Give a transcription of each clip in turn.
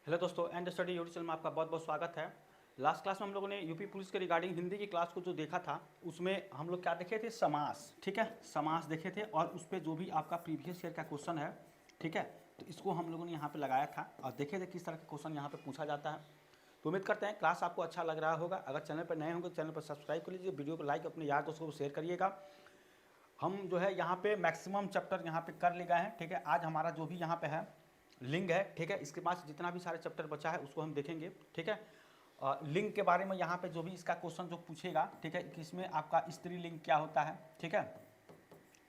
Hello दोस्तों, and study YouTube channel में आपका बहुत बहुत स्वागत है। लास्ट क्लास में हम लोगों ने यूपी पुलिस के रिगार्डिंग हिंदी की क्लास को जो देखा था उसमें हम लोग क्या देखे थे, समास। ठीक है, समास देखे थे और उस पर जो भी आपका प्रीवियस ईयर का क्वेश्चन है, ठीक है, तो इसको हम लोगों ने यहाँ पे लगाया था और देखे थे किस तरह का क्वेश्चन यहाँ पे पूछा जाता है। तो उम्मीद करते हैं क्लास आपको अच्छा लग रहा होगा। अगर चैनल पर नए होंगे तो चैनल पर सब्सक्राइब कर लीजिए, वीडियो को लाइक अपने यार दोस्तों को शेयर करिएगा। हम जो है यहाँ पे मैक्सिमम चैप्टर यहाँ पे कर ले गए हैं। ठीक है, आज हमारा जो भी यहाँ पे है लिंग है, ठीक है, इसके पास जितना भी सारे चैप्टर बचा है उसको हम देखेंगे। ठीक है, लिंग के बारे में यहाँ पे जो भी इसका क्वेश्चन जो पूछेगा, ठीक है, कि इसमें आपका स्त्री लिंग क्या होता है, ठीक है,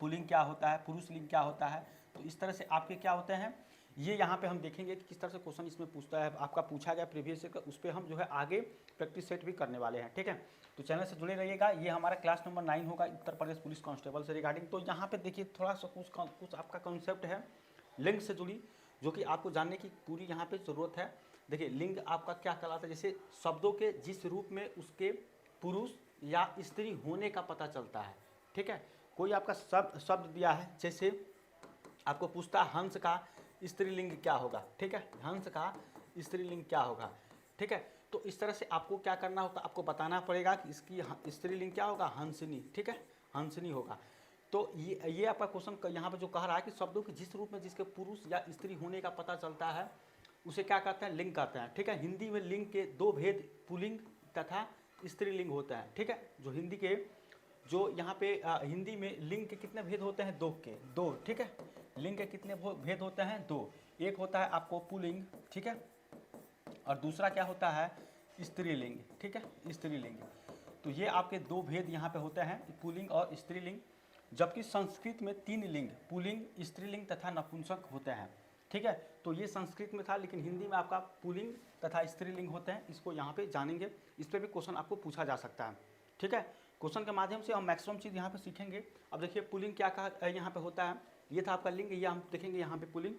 पुल्लिंग क्या होता है, पुरुष लिंग क्या होता है, तो इस तरह से आपके क्या होते हैं ये यहाँ पे हम देखेंगे कि किस तरह से क्वेश्चन इसमें पूछता है, आपका पूछा गया प्रीवियस ईयर का, उस पर हम जो है आगे प्रैक्टिस सेट भी करने वाले हैं। ठीक है, तो चैनल से जुड़े रहिएगा। ये हमारा क्लास नंबर 9 होगा उत्तर प्रदेश पुलिस कांस्टेबल से रिगार्डिंग। तो यहाँ पे देखिए थोड़ा सा कुछ आपका कॉन्सेप्ट है लिंग से जुड़ी, जो कि आपको जानने की पूरी यहाँ पे ज़रूरत है। देखिए लिंग आपका क्या कहलाता है, जैसे शब्दों के जिस रूप में उसके पुरुष या स्त्री होने का पता चलता है। ठीक है, कोई आपका शब्द दिया है, जैसे आपको पूछता है हंस का स्त्रीलिंग क्या होगा। ठीक है, हंस का स्त्रीलिंग क्या होगा। ठीक है, तो इस तरह से आपको क्या करना होगा, आपको बताना पड़ेगा कि इसकी स्त्रीलिंग क्या होगा, हंसनी। ठीक है, हंसनी होगा। तो ये आपका क्वेश्चन यहाँ पे जो कह रहा है कि शब्दों के जिस रूप में जिसके पुरुष या स्त्री होने का पता चलता है उसे क्या कहते हैं, लिंग कहते हैं। ठीक है, हिंदी में लिंग के दो भेद पुल्लिंग तथा स्त्रीलिंग होता है। ठीक है, जो हिंदी के जो यहाँ पे हिंदी में लिंग के कितने भेद होते हैं, दो। ठीक है, लिंग के कितने भेद होते हैं, दो। एक होता है आपको पुल्लिंग, ठीक है, और दूसरा क्या होता है, स्त्रीलिंग। ठीक है, स्त्रीलिंग। तो ये आपके दो भेद यहाँ पे होते हैं, पुल्लिंग और स्त्रीलिंग। जबकि संस्कृत में 3 लिंग, पुल्लिंग, स्त्रीलिंग तथा नपुंसक होते हैं। ठीक है, तो ये संस्कृत में था, लेकिन हिंदी में आपका पुल्लिंग तथा स्त्रीलिंग होते हैं। इसको यहाँ पे जानेंगे, इस पर भी क्वेश्चन आपको पूछा जा सकता है। ठीक है, क्वेश्चन के माध्यम से हम मैक्सिमम चीज़ यहाँ पे सीखेंगे। अब देखिए पुल्लिंग क्या कहा यहाँ पे होता है, ये था आपका लिंग, ये हम देखेंगे यहाँ पे पुल्लिंग।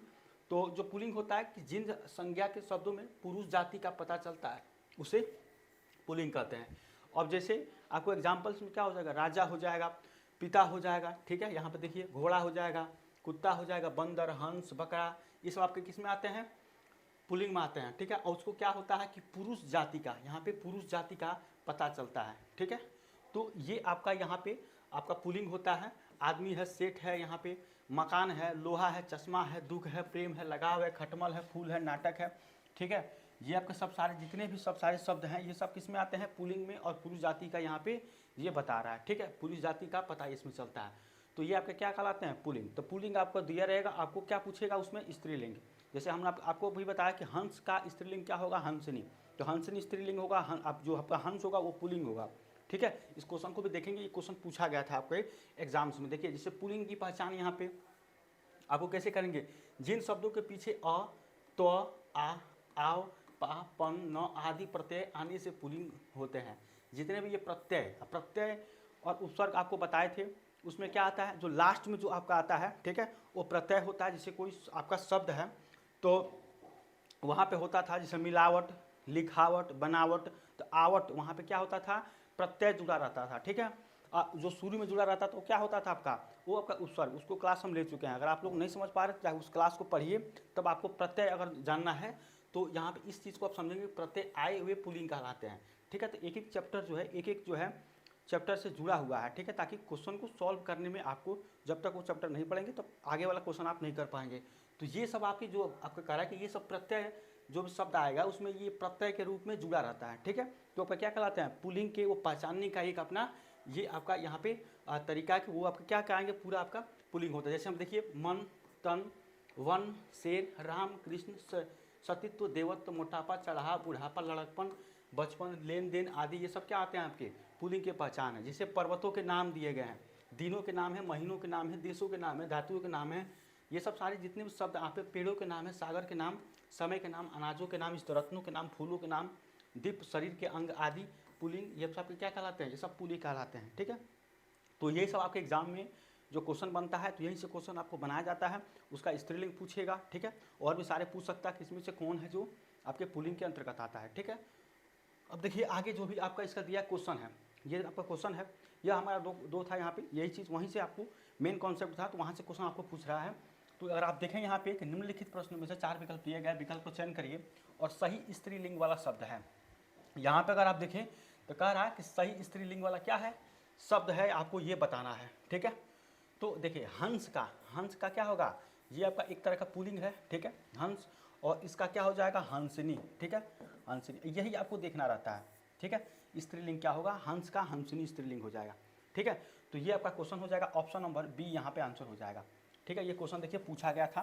तो जो पुल्लिंग होता है कि जिन संज्ञा के शब्दों में पुरुष जाति का पता चलता है उसे पुल्लिंग कहते हैं। अब जैसे आपको एग्जाम्पल्स में क्या हो जाएगा, राजा हो जाएगा, पिता हो जाएगा। ठीक है, यहाँ पे देखिए घोड़ा हो जाएगा, कुत्ता हो जाएगा, बंदर, हंस, बकरा, ये सब आपके किस में आते हैं, पुल्लिंग में आते हैं। ठीक है, और उसको क्या होता है कि पुरुष जाति का, यहाँ पे पुरुष जाति का पता चलता है। ठीक है, तो ये आपका यहाँ पे आपका पुल्लिंग होता है। आदमी है, सेठ है, यहाँ पे मकान है, लोहा है, चश्मा है, दुख है, प्रेम है, लगाव है, खटमल है, फूल है, नाटक है। ठीक है, ये आपके सब सारे जितने भी सब सारे शब्द हैं ये सब किस में आते हैं, पुल्लिंग में, और पुरुष जाति का यहाँ पे ये बता रहा है। ठीक है, पुरुष जाति का पता इसमें चलता है, तो ये आपके क्या कहलाते हैं, पुल्लिंग। तो पुल्लिंग आपको दिया रहेगा, आपको क्या पूछेगा उसमें, स्त्रीलिंग। जैसे हमने आपको भी बताया कि हंस का स्त्रीलिंग क्या होगा, हंसनी। तो हंसनी स्त्रीलिंग होगा, आप जो आपका हंस होगा वो पुल्लिंग होगा। ठीक है, इस क्वेश्चन को भी देखेंगे, ये क्वेश्चन पूछा गया था आपके एग्जाम्स में। देखिए जैसे पुल्लिंग की पहचान यहाँ पे आपको कैसे करेंगे, जिन शब्दों के पीछे अ, तो, आ, आओ, पा, पन, न आदि प्रत्यय आने से पुल्लिंग होते हैं। जितने भी ये प्रत्यय और उपसर्ग आपको बताए थे, उसमें क्या आता है, जो लास्ट में जो आपका आता है, ठीक है, वो प्रत्यय होता है। जैसे कोई आपका शब्द है तो वहाँ पे होता था जैसे मिलावट, लिखावट, बनावट, तो आवट, वहाँ पे क्या होता था, प्रत्यय जुड़ा रहता था। ठीक है, जो शुरू में जुड़ा रहता था तो क्या होता था आपका, वो आपका उपसर्ग। उसको क्लास हम ले चुके हैं, अगर आप लोग नहीं समझ पा रहे चाहे उस क्लास को पढ़िए, तब आपको प्रत्यय अगर जानना है तो यहाँ पे इस चीज़ को आप समझेंगे, प्रत्यय आए हुए पुल्लिंग कहलाते हैं। ठीक है, तो एक एक चैप्टर जो है, एक जो है चैप्टर से जुड़ा हुआ है। ठीक है, ताकि क्वेश्चन को सॉल्व करने में आपको, जब तक वो चैप्टर नहीं पढ़ेंगे तब आगे वाला क्वेश्चन आप नहीं कर पाएंगे। तो ये सब आपकी जो आपका कह रहा है कि ये सब प्रत्यय जो भी शब्द आएगा उसमें ये प्रत्यय के रूप में जुड़ा रहता है। ठीक है, तो आपका क्या कहलाते हैं, पुल्लिंग के वो पहचानने का एक अपना ये आपका यहाँ पे तरीका है कि वो आपका क्या कहेंगे, पूरा आपका पुल्लिंग होता है। जैसे हम देखिए मन, तन, वन, शेर, राम, कृष्ण, सतीत्व, देवत्व, मोटापा, चढ़ाव, बुढ़ापा, लड़कपन, बचपन, लेन देन आदि, ये सब क्या आते हैं आपके पुल्लिंग के पहचान है। जैसे पर्वतों के नाम दिए गए हैं, दिनों के नाम है, महीनों के नाम है, देशों के नाम है, धातुओं के नाम है, ये सब सारे जितने भी शब्द आप पे, पेड़ों के नाम है, सागर के नाम, समय के नाम, अनाजों के नाम, रत्नों के नाम, फूलों के नाम, दीप, शरीर के अंग आदि पुल्लिंग, ये सब क्या कहलाते हैं, ये सब पुल्लिंग कहलाते हैं। ठीक है, तो यही सब आपके एग्जाम में जो क्वेश्चन बनता है, तो यहीं से क्वेश्चन आपको बनाया जाता है। उसका स्त्रीलिंग पूछेगा, ठीक है, और भी सारे पूछ सकता है कि इसमें से कौन है जो आपके पुल्लिंग के अंतर्गत आता है। ठीक है, अब देखिए आगे जो भी आपका इसका दिया क्वेश्चन है, ये आपका क्वेश्चन है, यह हमारा दो था यहाँ पे, यही चीज़ वहीं से आपको मेन कॉन्सेप्ट था, तो वहाँ से क्वेश्चन आपको पूछ रहा है। तो अगर आप देखें यहाँ पे एक निम्नलिखित प्रश्न में से 4 विकल्प दिए गए, विकल्प को चयन करिए और सही स्त्रीलिंग वाला शब्द है। यहाँ पे अगर आप देखें तो कह रहा है कि सही स्त्रीलिंग वाला क्या है शब्द है, आपको ये बताना है। ठीक है, तो देखिए हंस का क्या होगा, ये आपका एक तरह का पुल्लिंग है। ठीक है, हंस, और इसका क्या हो जाएगा, हंसिनी। ठीक है, हंसिनी, यही आपको देखना रहता है। ठीक है, स्त्रीलिंग क्या होगा, हंस का हंसिनी स्त्रीलिंग हो जाएगा। ठीक है, तो ये आपका क्वेश्चन हो जाएगा ऑप्शन नंबर बी, यहाँ पे आंसर हो जाएगा। ठीक है, ये क्वेश्चन देखिए पूछा गया था,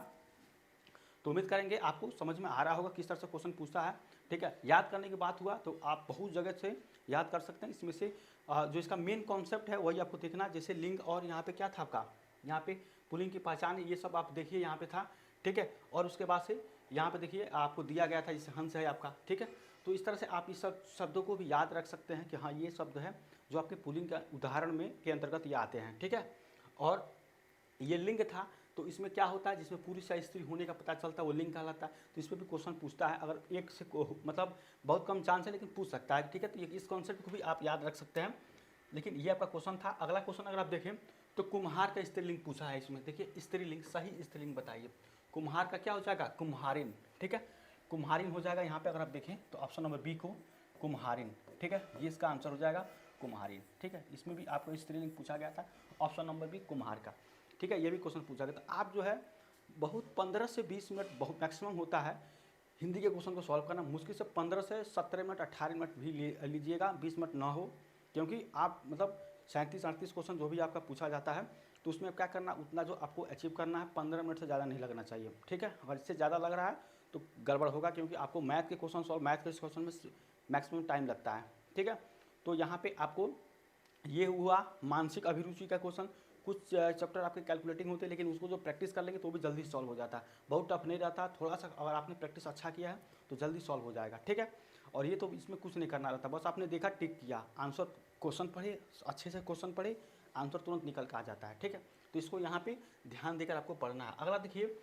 तो उम्मीद करेंगे आपको समझ में आ रहा होगा किस तरह से क्वेश्चन पूछता है। ठीक है, याद करने की बात हुआ तो आप बहुत जगह से याद कर सकते हैं। इसमें से जो इसका मेन कॉन्सेप्ट है वही आपको देखना, जैसे लिंग और यहाँ पे क्या था आपका, यहाँ पे पुल्लिंग की पहचान, ये सब आप देखिए यहाँ पे था। ठीक है, और उसके बाद से यहाँ पे देखिए आपको दिया गया था जैसे हंस है आपका। ठीक है, तो इस तरह से आप इस सब शब्दों को भी याद रख सकते हैं कि हाँ ये शब्द है जो आपके पुल्लिंग का उदाहरण में के अंतर्गत ये आते हैं। ठीक है, और ये लिंग था तो इसमें क्या होता है, जिसमें पुरुष या स्त्री होने का पता चलता है वो लिंग कहलाता है। तो इसमें भी क्वेश्चन पूछता है, अगर एक से मतलब बहुत कम चांस है लेकिन पूछ सकता है। ठीक है, तो ये इस कॉन्सेप्ट को भी आप याद रख सकते हैं। लेकिन ये आपका क्वेश्चन था। अगला क्वेश्चन अगर आप देखें तो कुम्हार का स्त्रीलिंग पूछा है इसमें। देखिए स्त्रीलिंग, सही स्त्रीलिंग बताइए। कुम्हार का क्या हो जाएगा, कुम्हारिन। ठीक है, कुम्हारिन हो जाएगा यहाँ पे अगर आप देखें तो ऑप्शन नंबर बी को कुम्हारिन। ठीक है, ये इसका आंसर हो जाएगा कुम्हारिन। ठीक है, इसमें भी आपको स्त्रीलिंग पूछा गया था, ऑप्शन नंबर बी कुम्हार का। ठीक है, ये भी क्वेश्चन पूछा गया। तो आप जो है बहुत 15 से 20 मिनट बहुत मैक्सिमम होता है हिंदी के क्वेश्चन को सॉल्व करना। मुश्किल से 15 से 17 मिनट 18 मिनट भी लीजिएगा, 20 मिनट ना हो, क्योंकि आप मतलब 37-38 क्वेश्चन जो भी आपका पूछा जाता है तो उसमें क्या करना, उतना जो आपको अचीव करना है 15 मिनट से ज़्यादा नहीं लगना चाहिए। ठीक है, अगर इससे ज़्यादा लग रहा है तो गड़बड़ होगा, क्योंकि आपको मैथ के क्वेश्चन सॉल्व, मैथ के क्वेश्चन में मैक्सिमम टाइम लगता है। ठीक है, तो यहाँ पे आपको ये हुआ मानसिक अभिरुचि का क्वेश्चन। कुछ चैप्टर आपके कैलकुलेटिंग होते हैं लेकिन उसको जो प्रैक्टिस कर लेंगे तो भी जल्दी सॉल्व हो जाता है, बहुत टफ नहीं रहता। थोड़ा सा अगर आपने प्रैक्टिस अच्छा किया है तो जल्दी सॉल्व हो जाएगा। ठीक है, और ये तो इसमें कुछ नहीं करना रहता, बस आपने देखा टिक किया, आंसर क्वेश्चन पढ़े, अच्छे से क्वेश्चन पढ़े, आंसर तुरंत निकल कर आ जाता है। ठीक है, तो इसको यहाँ पे ध्यान देकर आपको पढ़ना है। अगला देखिए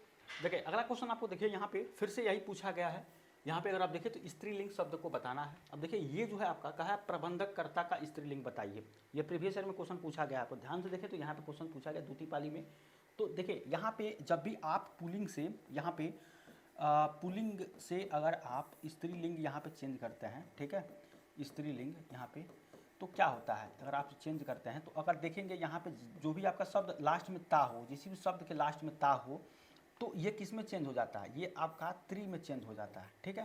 अगला क्वेश्चन आपको देखिए यहाँ पे फिर से यही पूछा गया है। यहाँ पे अगर आप देखें तो स्त्रीलिंग शब्द को बताना है। अब देखिए ये जो है आपका कहा है प्रबंधककर्ता का स्त्रीलिंग बताइए। ये प्रीवियस ईयर में क्वेश्चन पूछा गया है, आपको ध्यान से देखें तो यहाँ पे क्वेश्चन पूछा गया द्वितीय पाली में। तो देखिए यहाँ पे जब भी आप पुल्लिंग से यहाँ पे पुल्लिंग से अगर आप स्त्रीलिंग यहाँ पे चेंज करते हैं, ठीक है, स्त्रीलिंग यहाँ पे तो क्या होता है, अगर आप चेंज करते हैं तो अगर देखेंगे यहाँ पे जो भी आपका शब्द लास्ट में ता हो, जिस भी शब्द के लास्ट में ता हो तो ये किस में चेंज हो जाता है, ये आपका त्रि में चेंज हो जाता है। ठीक है,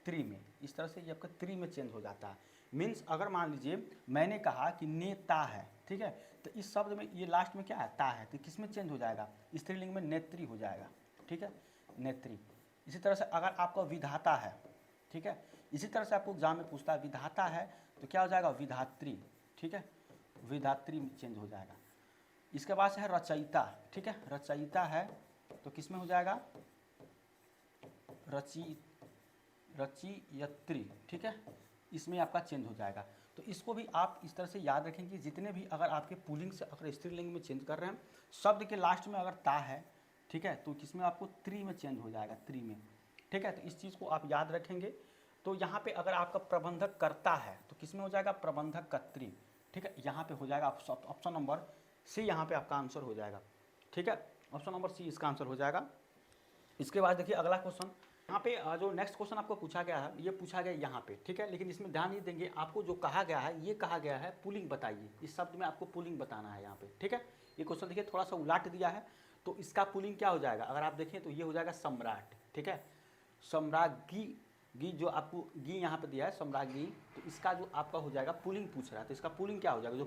त्रि में, इस तरह से ये आपका त्रि में चेंज हो जाता है। मीन्स अगर मान लीजिए मैंने कहा कि नेता है, ठीक है, तो इस शब्द में ये लास्ट में क्या है, ता है, तो किस में चेंज हो जाएगा, स्त्रीलिंग में नेत्री हो जाएगा। ठीक है, नेत्री। इसी तरह से अगर आपका विधाता है, ठीक है, इसी तरह से आपको एग्जाम में पूछता है विधाता है तो क्या हो जाएगा, विधात्री। ठीक है, विधात्री में चेंज हो जाएगा। इसके बाद से है रचयिता। ठीक है, रचयिता है तो किस में हो जाएगा, रचयित्री। ठीक है, इसमें आपका चेंज हो जाएगा। तो इसको भी आप इस तरह से याद रखें कि जितने भी अगर आपके पुल्लिंग से अगर स्त्रीलिंग में चेंज कर रहे हैं, शब्द के लास्ट में अगर ता है, ठीक है, तो किसमें आपको त्रि में चेंज हो जाएगा, त्रि में। ठीक है, तो इस चीज़ को आप याद रखेंगे। तो यहाँ पे अगर आपका प्रबंधक करता है तो किसमें हो जाएगा, प्रबंधक कत्री। ठीक है, यहाँ पे हो जाएगा ऑप्शन नंबर सी, यहाँ पे आपका आंसर हो जाएगा। ठीक है, ऑप्शन नंबर सी इसका आंसर हो जाएगा। इसके बाद देखिए अगला क्वेश्चन, यहाँ पे जो नेक्स्ट क्वेश्चन आपको पूछा गया है, ये पूछा गया यहाँ पे। ठीक है, लेकिन इसमें ध्यान नहीं देंगे, आपको जो कहा गया है, ये कहा गया है पुल्लिंग बताइए, इस शब्द में आपको पुल्लिंग बताना है यहाँ पे। ठीक है, ये क्वेश्चन देखिए थोड़ा सा उलाट दिया है, तो इसका पुल्लिंग क्या हो जाएगा, अगर आप देखें तो ये हो जाएगा सम्राट। ठीक है, सम्राज्ञी, गी जो आपको गी यहाँ पे दिया है सम्राज्ञी, तो इसका जो आपका हो जाएगा पुल्लिंग पूछ रहा है, तो इसका पुल्लिंग क्या हो जाएगा, जो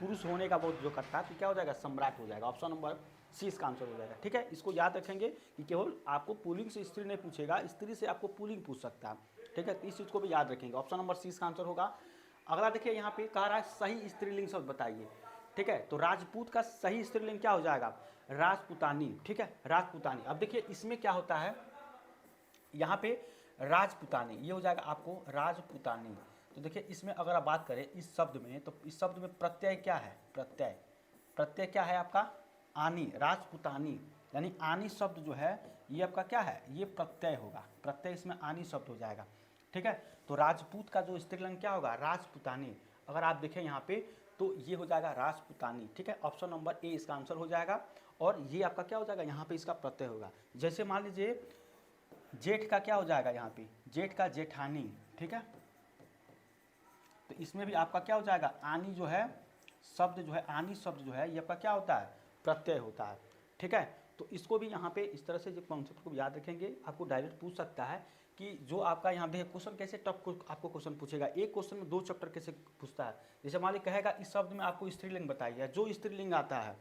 पुरुष होने का बहुत जो करता है तो क्या हो जाएगा, सम्राट हो जाएगा। ऑप्शन नंबर सी इसका आंसर हो जाएगा। ठीक है, इसको याद रखेंगे कि केवल आपको पुल्लिंग से स्त्री नहीं पूछेगा, स्त्री से आपको पुल्लिंग पूछ सकता है। ठीक है, तो इस चीज़ को भी याद रखेंगे, ऑप्शन नंबर सी इसका आंसर होगा। अगला देखिए यहाँ पे कह रहा है सही स्त्रीलिंग शब्द बताइए। ठीक है, तो राजपूत का सही स्त्रीलिंग क्या हो जाएगा, राजपुतानी। ठीक है, राजपुतानी। अब देखिए इसमें क्या होता है, यहाँ पे राजपुतानी, ये हो जाएगा आपको राजपुतानी। तो देखिए इसमें अगर आप बात करें इस शब्द में, तो इस शब्द में प्रत्यय क्या है, प्रत्यय क्या है आपका, आनी, राजपुतानी, यानी आनी शब्द जो है ये आपका क्या है, ये प्रत्यय होगा, प्रत्यय इसमें आनी शब्द हो जाएगा। ठीक है, तो राजपूत का जो स्त्रीलिंग क्या होगा, राजपुतानी। अगर आप देखें यहाँ पे तो ये हो जाएगा राजपुतानी। ठीक है, ऑप्शन नंबर ए इसका आंसर हो जाएगा। और ये आपका क्या हो जाएगा, यहाँ पे इसका प्रत्यय होगा। जैसे मान लीजिए जेठ का क्या हो जाएगा, यहाँ पे जेठ का जेठानी, ठीक है, तो इसमें भी आपका क्या हो जाएगा, आनी जो है शब्द जो है, आनी शब्द जो है ये आपका क्या होता है, प्रत्यय होता है, ठीक है। तो इसको भी यहाँ पे इस तरह से जो कॉन्सेप्ट को याद रखेंगे, आपको डायरेक्ट पूछ सकता है कि जो आपका यहाँ पे क्वेश्चन कैसे टफ आपको क्वेश्चन पूछेगा, एक क्वेश्चन में 2 चैप्टर कैसे पूछता है। जैसे मान ली कहेगा इस शब्द में आपको स्त्रीलिंग बताइए, जो स्त्रीलिंग आता है,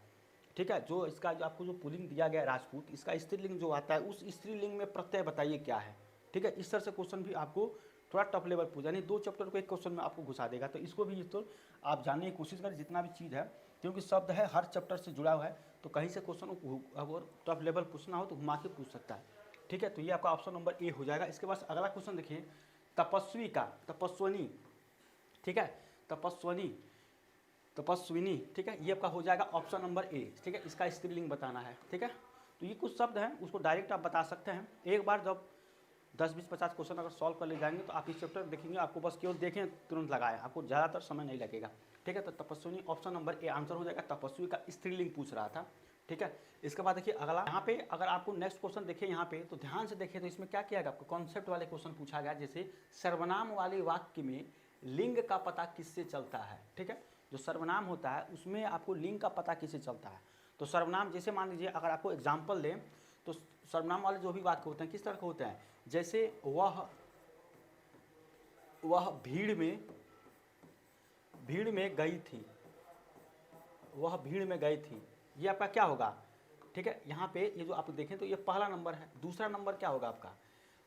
ठीक है, जो इसका जो आपको जो पुल्लिंग दिया गया है राजपूत, इसका स्त्रीलिंग जो आता है उस स्त्रीलिंग में प्रत्यय बताइए क्या है, ठीक है। इस तरह से क्वेश्चन भी आपको थोड़ा टफ लेवल पूछा, यानी 2 चैप्टर को एक क्वेश्चन में आपको घुसा देगा। तो इसको भी तो आप जानने की कोशिश करें जितना भी चीज़ है, क्योंकि शब्द है हर चैप्टर से जुड़ा हुआ है, तो कहीं से क्वेश्चन अगर टफ लेवल पूछना हो तो घुमा के पूछ सकता है, ठीक है। तो ये आपका ऑप्शन नंबर ए हो जाएगा। इसके बाद अगला क्वेश्चन देखिए, तपस्वी का तपस्विनी, ठीक है, तपस्विनी तपस्विनी, ठीक है, ये आपका हो जाएगा ऑप्शन नंबर ए, ठीक है। इसका स्त्रीलिंग बताना है, ठीक है। तो ये कुछ शब्द हैं उसको डायरेक्ट आप बता सकते हैं। एक बार जब 10, 20, 50 क्वेश्चन अगर सॉल्व कर ले जाएंगे तो आप इस चैप्टर देखेंगे, आपको बस केवल देखें तुरंत लगाए, आपको ज़्यादातर समय नहीं लगेगा, ठीक है। तो तपस्विनी ऑप्शन नंबर ए आंसर हो जाएगा। तपस्वी का स्त्रीलिंग पूछ रहा था, ठीक है। इसके बाद देखिए अगला, यहाँ पे अगर आपको नेक्स्ट क्वेश्चन देखिए यहाँ पे तो ध्यान से देखिए, तो इसमें क्या किया गया, आपको कॉन्सेप्ट वाले क्वेश्चन पूछा गया। जैसे सर्वनाम वाले वाक्य में लिंग का पता किससे चलता है, ठीक है। जो सर्वनाम होता है उसमें आपको लिंग का पता किससे चलता है। तो सर्वनाम, जैसे मान लीजिए अगर आपको एग्जाम्पल दें तो सर्वनाम वाले जो भी वाक्य होते हैं किस तरह के होते हैं, जैसे वह भीड़ में गई थी, वह भीड़ में गई थी, ये आपका क्या होगा, ठीक है। यहाँ पे ये जो आप देखें तो ये पहला नंबर है। दूसरा नंबर क्या होगा आपका,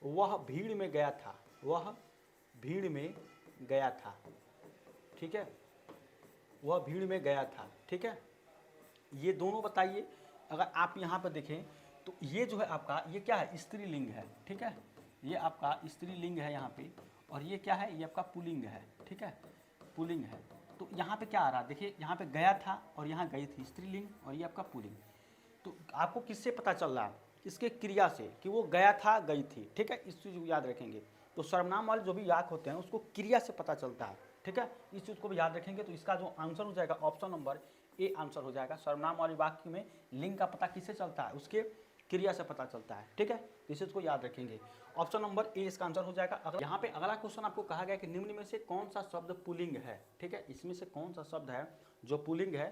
वह भीड़ में गया था, वह भीड़ में गया था, ठीक है, वह भीड़ में गया था, ठीक है। ये दोनों बताइए। अगर आप यहाँ पर देखें तो ये जो है आपका, ये क्या है, स्त्रीलिंग है, ठीक है, ये आपका स्त्रीलिंग है यहाँ पे, और ये क्या है, ये आपका पुल्लिंग है, ठीक है, पुल्लिंग है। तो यहाँ पे क्या आ रहा है, देखिए यहाँ पे गया था और यहाँ गई थी, स्त्रीलिंग, और ये आपका पुल्लिंग। तो आपको किससे पता चल रहा है, इसके क्रिया से कि वो गया था गई थी, ठीक है। इस चीज़ को याद रखेंगे। तो सर्वनाम वाले जो भी वाक्य होते हैं उसको क्रिया से पता चलता है, ठीक है। इस चीज़ को भी याद रखेंगे। तो इसका जो आंसर हो जाएगा ऑप्शन नंबर ए आंसर हो जाएगा। सर्वनाम वाले वाक्य में लिंग का पता किससे चलता है, उसके क्रिया से पता चलता है, ठीक है। इस चीज़ को याद रखेंगे। ऑप्शन नंबर ए इसका आंसर हो जाएगा। अगर यहाँ पे अगला क्वेश्चन आपको कहा गया कि निम्न में से कौन सा शब्द पुल्लिंग है, ठीक है, इसमें से कौन सा शब्द है जो पुल्लिंग है।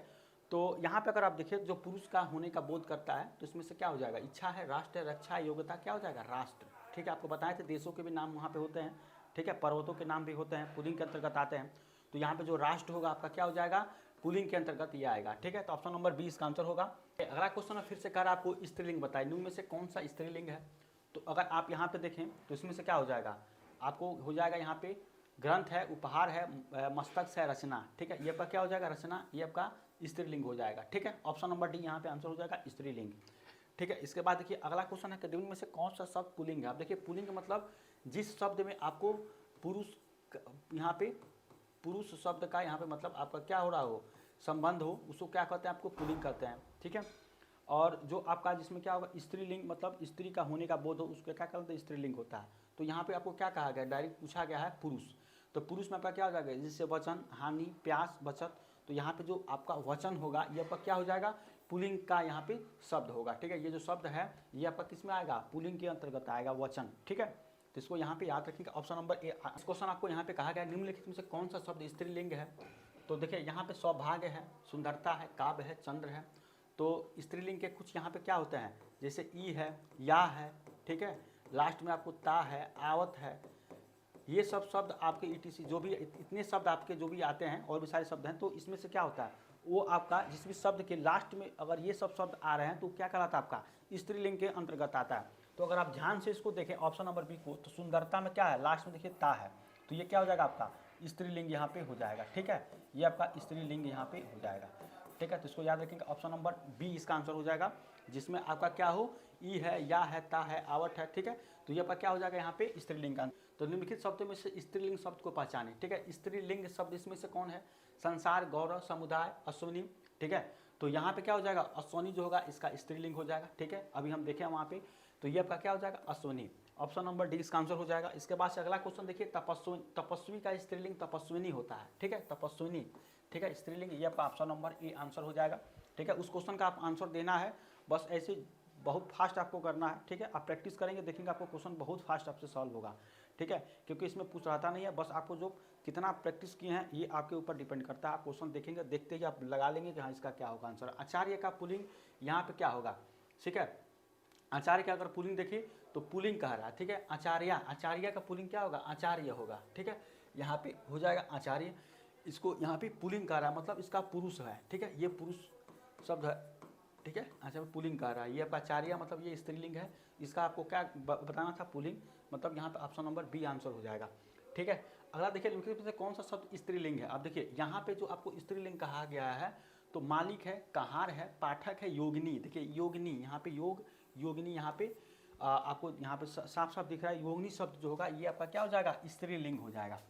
तो यहाँ पे अगर आप देखें जो पुरुष का होने का बोध करता है तो इसमें से क्या हो जाएगा, इच्छा है, राष्ट्र है, रक्षा, योग्यता, क्या हो जाएगा, राष्ट्र, ठीक है। आपको बताए थे देशों के भी नाम वहाँ पे होते हैं, ठीक है, पर्वतों के नाम भी होते हैं, पुल्लिंग के अंतर्गत आते हैं। तो यहाँ पे जो राष्ट्र होगा आपका क्या हो जाएगा, पुल्लिंग के अंतर्गत ये आएगा, ठीक है। तो ऑप्शन नंबर 20 का आंसर होगा। अगला क्वेश्चन फिर से कह रहा है आपको स्त्रीलिंग बताइए, निम्न में से कौन सा स्त्रीलिंग है। तो अगर आप यहाँ पे देखें तो इसमें से क्या हो जाएगा, आपको हो जाएगा यहाँ पे ग्रंथ है, उपहार है, मस्तक है, रचना, ठीक है। ये आपका क्या हो जाएगा, रचना, ये आपका स्त्रीलिंग हो जाएगा, ठीक है। ऑप्शन नंबर डी यहाँ पे आंसर हो जाएगा स्त्रीलिंग, ठीक है। इसके बाद देखिए अगला क्वेश्चन है कि निम्न में से कौन सा शब्द पुल्लिंग है। आप देखिए पुल्लिंग का मतलब जिस शब्द में आपको पुरुष, यहाँ पे पुरुष शब्द का यहाँ पे मतलब आपका क्या हो रहा हो, संबंध हो, उसको क्या कहते हैं, आपको पुल्लिंग कहते हैं, ठीक है। और जो आपका जिसमें क्या होगा स्त्रीलिंग, मतलब स्त्री का होने का बोध हो, उसको क्या कहते हैं, स्त्रीलिंग होता है। तो यहाँ पे आपको क्या कहा गया, डायरेक्ट पूछा गया है पुरुष। तो पुरुष में आपका क्या हो जाएगा, जिससे वचन, हानि, प्यास, बचत। तो यहाँ पे जो आपका वचन होगा ये आपका क्या हो जाएगा, पुल्लिंग का यहाँ पे शब्द होगा, ठीक है। ये जो शब्द है ये आपका किस में आएगा, पुल्लिंग के अंतर्गत आएगा, वचन, ठीक है। तो इसको यहाँ पे याद रखिएगा। Option number A. इस क्वेश्चन आपको यहाँ पे कहा गया निम्नलिखित में से कौन सा शब्द स्त्रीलिंग है। तो देखिए यहाँ पे सौभाग्य है, सुंदरता है, काव्य है, चंद्र है। तो स्त्रीलिंग के कुछ यहाँ पे क्या होते हैं, जैसे ई है, या है, ठीक है, लास्ट में आपको ता है, आवत है। ये सब शब्द आपके ईटीसी जो भी इतने शब्द आपके जो भी आते हैं और भी सारे शब्द हैं, तो इसमें से क्या होता है, वो आपका जिस भी शब्द के लास्ट में अगर ये सब शब्द आ रहे हैं तो क्या कहलाता है, आपका स्त्रीलिंग के अंतर्गत आता है। तो अगर आप ध्यान से इसको देखें ऑप्शन नंबर बी को, तो सुंदरता में क्या है, लास्ट में देखिए ता है, तो ये क्या हो जाएगा, आपका स्त्रीलिंग यहाँ पे हो जाएगा, ठीक है। ये आपका स्त्रीलिंग यहाँ पे हो जाएगा, ठीक है। तो इसको याद रखेंगे। ऑप्शन नंबर बी इसका आंसर हो जाएगा, जिसमें आपका क्या हो, ई है, या है, ता है, आवट है, ठीक है। तो ये आपका क्या हो जाएगा यहाँ पे स्त्रीलिंग का। तो निम्नलिखित शब्दों में से स्त्रीलिंग शब्द को पहचाने, ठीक है। स्त्रीलिंग शब्द इसमें से कौन है, संसार, गौरव, समुदाय, अश्विनी, ठीक है। तो यहाँ पे क्या हो जाएगा, अश्विनी जो होगा इसका स्त्रीलिंग हो जाएगा, ठीक है। अभी हम देखें वहाँ पे, तो ये आपका क्या हो जाएगा, अश्विनी। ऑप्शन नंबर डी इसका आंसर हो जाएगा। इसके बाद से अगला क्वेश्चन देखिए, तपस्वी का स्त्रीलिंग तपस्विनी होता है, ठीक है, तपस्विनी, ठीक है, स्त्रीलिंग। ये आपका ऑप्शन नंबर ए आंसर हो जाएगा, ठीक है। उस क्वेश्चन का आप आंसर देना है बस ऐसे बहुत फास्ट आपको करना है, ठीक है। आप प्रैक्टिस करेंगे देखेंगे आपको क्वेश्चन बहुत फास्ट आपसे सॉल्व होगा, ठीक है, क्योंकि इसमें पूछ रहता नहीं है, बस आपको जो कितना आप प्रैक्टिस किए हैं ये आपके ऊपर डिपेंड करता है। आप क्वेश्चन देखेंगे, देखते ही आप लगा लेंगे कि हाँ इसका क्या होगा आंसर। आचार्य का पुलिंग यहाँ पे क्या होगा, ठीक है, आचार्य का अगर पुलिंग देखिए तो पुलिंग कह रहा है, ठीक है। आचार्य का पुलिंग क्या होगा, आचार्य होगा, ठीक है। यहाँ पे हो जाएगा आचार्य, इसको यहाँ पे पुलिंग कह रहा है मतलब इसका पुरुष है, ठीक है, ये पुरुष शब्द है, ठीक है। अच्छा पुलिंग कह रहा है, ये आपका आचार्य मतलब ये स्त्रीलिंग है, इसका आपको क्या बताना था, पुलिंग, मतलब यहाँ पे ऑप्शन नंबर बी आंसर हो जाएगा, ठीक है। अगला देखिए निम्नलिखित में से कौन सा शब्द स्त्रीलिंग है। अब देखिए यहाँ पे जो आपको स्त्रीलिंग कहा गया है तो मालिक है, कहार है, पाठक है, योगिनी। देखिए योगिनी यहाँ पे योगिनी यहाँ पे आपको यहाँ पे साफ साफ दिख रहा है, योगिनी शब्द जो होगा ये आपका क्या हो जाएगा, स्त्रीलिंग हो जाएगा,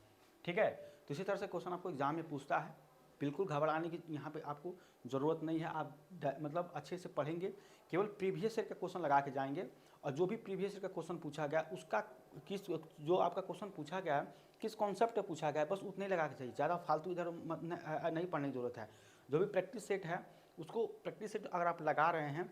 ठीक है। तो इसी तरह से क्वेश्चन आपको एग्जाम में पूछता है, बिल्कुल घबराने की यहाँ पे आपको ज़रूरत नहीं है। आप मतलब अच्छे से पढ़ेंगे, केवल प्रीवियस ईयर का क्वेश्चन लगा के जाएंगे और जो भी प्रीवियस ईयर का क्वेश्चन पूछा गया उसका किस जो आपका क्वेश्चन पूछा गया है किस कॉन्सेप्ट पे पूछा गया है बस उतने लगा के चाहिए, ज़्यादा फालतू इधर नहीं पढ़ने की ज़रूरत है। जो भी प्रैक्टिस सेट है उसको प्रैक्टिस सेट अगर आप लगा रहे हैं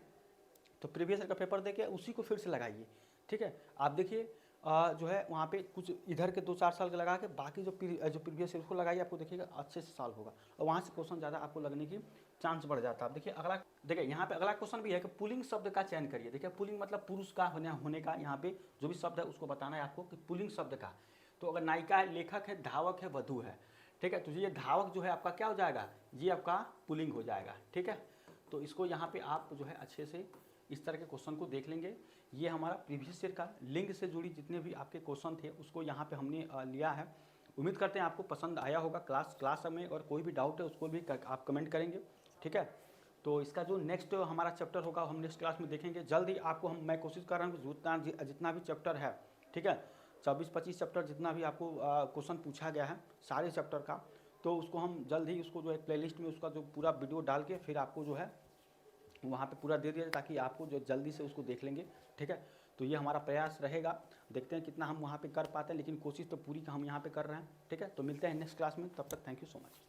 तो प्रीवियस ईयर का पेपर देके उसी को फिर से लगाइए, ठीक है। आप देखिए जो है वहाँ पे कुछ इधर के 2-4 साल के लगा के बाकी जो प्रीवियस ईयर उसको लगाइए, आपको देखिएगा अच्छे से सॉल्व होगा और वहाँ से क्वेश्चन ज़्यादा आपको लगने की चांस बढ़ जाता है। आप देखिए अगला, देखिए यहाँ पे अगला क्वेश्चन भी है कि पुलिंग शब्द का चयन करिए। देखिए पुलिंग मतलब पुरुष का होने का, यहाँ पे जो भी शब्द है उसको बताना है आपको कि पुलिंग शब्द का। तो अगर नायिका है, लेखक है, धावक है, वधु है, ठीक है, तो ये धावक जो है आपका क्या हो जाएगा, ये आपका पुलिंग हो जाएगा, ठीक है। तो इसको यहाँ पे आप जो है अच्छे से इस तरह के क्वेश्चन को देख लेंगे। ये हमारा प्रीवियस ईयर का लिंग से जुड़ी जितने भी आपके क्वेश्चन थे उसको यहाँ पे हमने लिया है। उम्मीद करते हैं आपको पसंद आया होगा क्लास में, और कोई भी डाउट है उसको भी आप कमेंट करेंगे, ठीक है। तो इसका जो नेक्स्ट हमारा चैप्टर होगा हम नेक्स्ट क्लास में देखेंगे जल्द ही आपको। मैं कोशिश कर रहा हूँ कि जितना भी चैप्टर है, ठीक है, 24-25 चैप्टर जितना भी आपको क्वेश्चन पूछा गया है सारे चैप्टर का, तो उसको हम जल्द ही उसको जो है प्लेलिस्ट में उसका जो पूरा वीडियो डाल के फिर आपको जो है वहाँ पे पूरा दे दिया ताकि आपको जो जल्दी से उसको देख लेंगे, ठीक है। तो ये हमारा प्रयास रहेगा, देखते हैं कितना हम वहाँ पे कर पाते हैं, लेकिन कोशिश तो पूरी हम यहाँ पे कर रहे हैं, ठीक है। तो मिलते हैं नेक्स्ट क्लास में, तब तक थैंक यू सो मच।